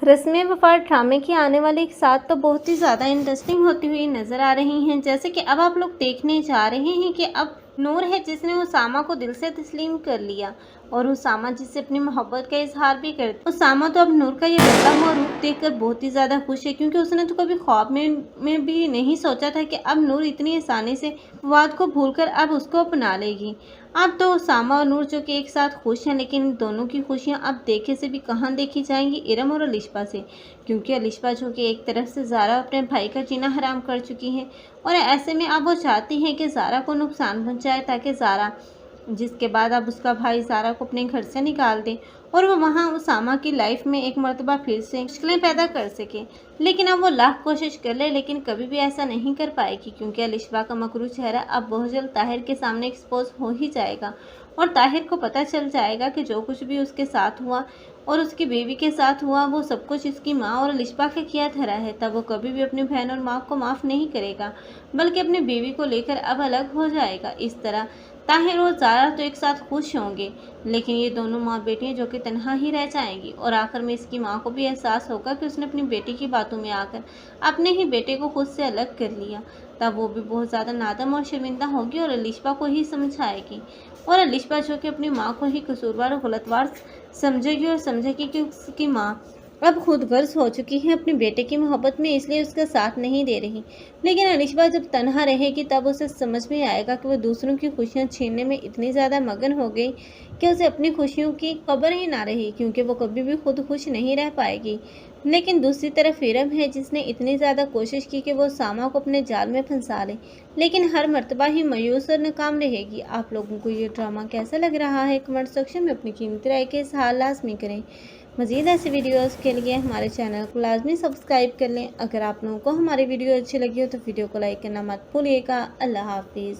रस्में वफ़ा ड्रामे की आने वाली एक साथ तो बहुत ही ज़्यादा इंटरेस्टिंग होती हुई नज़र आ रही हैं। जैसे कि अब आप लोग देखने जा रहे हैं कि अब नूर है जिसने उसामा को दिल से तस्लीम कर लिया और उसामा जिससे अपनी मोहब्बत का इजहार भी कर दिया। उसामा तो अब नूर का ये बदला हुआ रूप देखकर बहुत ही ज़्यादा खुश है, क्योंकि उसने तो कभी ख्वाब में भी नहीं सोचा था कि अब नूर इतनी आसानी से वाद को भूलकर अब उसको अपना लेगी। अब तो उसामा और नूर जो कि एक साथ खुश हैं, लेकिन दोनों की खुशियां अब देखे से भी कहाँ देखी जाएंगी, इरम और अलिशबा से, क्योंकि अलिशबा जो कि एक तरफ से ज़ारा अपने भाई का जीना हराम कर चुकी है और ऐसे में अब वो चाहती हैं कि ज़ारा को नुकसान पहुंचाए, ताकि ज़ारा जिसके बाद अब उसका भाई ज़ारा को अपने घर से निकाल दे और वो वहाँ उसामा की लाइफ में एक मर्तबा फिर से मुश्किलें पैदा कर सके। लेकिन अब वो लाख कोशिश कर ले, लेकिन कभी भी ऐसा नहीं कर पाएगी, क्योंकि अलिशबा का मकरू चेहरा अब बहुत जल्द ताहिर के सामने एक्सपोज हो ही जाएगा और ताहिर को पता चल जाएगा कि जो कुछ भी उसके साथ हुआ और उसकी बीवी के साथ हुआ वो सब कुछ इसकी माँ और अलिशबा का किया धरा है। तब वो कभी भी अपनी बहन और माँ को माफ़ नहीं करेगा, बल्कि अपनी बीवी को लेकर अब अलग हो जाएगा। इस तरह ताहिर और ज़ारा तो एक साथ खुश होंगे, लेकिन ये दोनों माँ बेटियाँ जो कि तन्हा ही रह जाएंगी और आखिर में इसकी माँ को भी एहसास होगा कि उसने अपनी बेटी की बातों में आकर अपने ही बेटे को खुद से अलग कर लिया। तब वो भी बहुत ज़्यादा नादम और शर्मिंदा होगी और अलिशबा को ही समझाएगी और अलिशबा जो कि अपनी माँ को ही कसूरवार और गलतवार समझेगी और समझेगी कि उसकी माँ अब खुद गर्ज हो चुकी है अपने बेटे की मोहब्बत में, इसलिए उसका साथ नहीं दे रही। लेकिन अलिशबा जब तन्हा रहेगी तब उसे समझ में आएगा कि वो दूसरों की खुशियां छीनने में इतनी ज़्यादा मगन हो गई कि उसे अपनी खुशियों की खबर ही ना रही, क्योंकि वो कभी भी खुद खुश नहीं रह पाएगी। लेकिन दूसरी तरफ इरम है जिसने इतनी ज़्यादा कोशिश की कि वो सामा को अपने जाल में फंसा ले, लेकिन हर मर्तबा ही मायूस और नाकाम रहेगी। आप लोगों को ये ड्रामा कैसा लग रहा है, कमेंट सेक्शन में अपनी कीमती राय के इज़हार लाजमी करें। मज़ीद ऐसी वीडियोस के लिए हमारे चैनल को लाजमी सब्सक्राइब कर लें। अगर आप लोगों को हमारी वीडियो अच्छी लगी हो तो वीडियो को लाइक करना मत भूलिएगा। अल्लाह हाफिज़।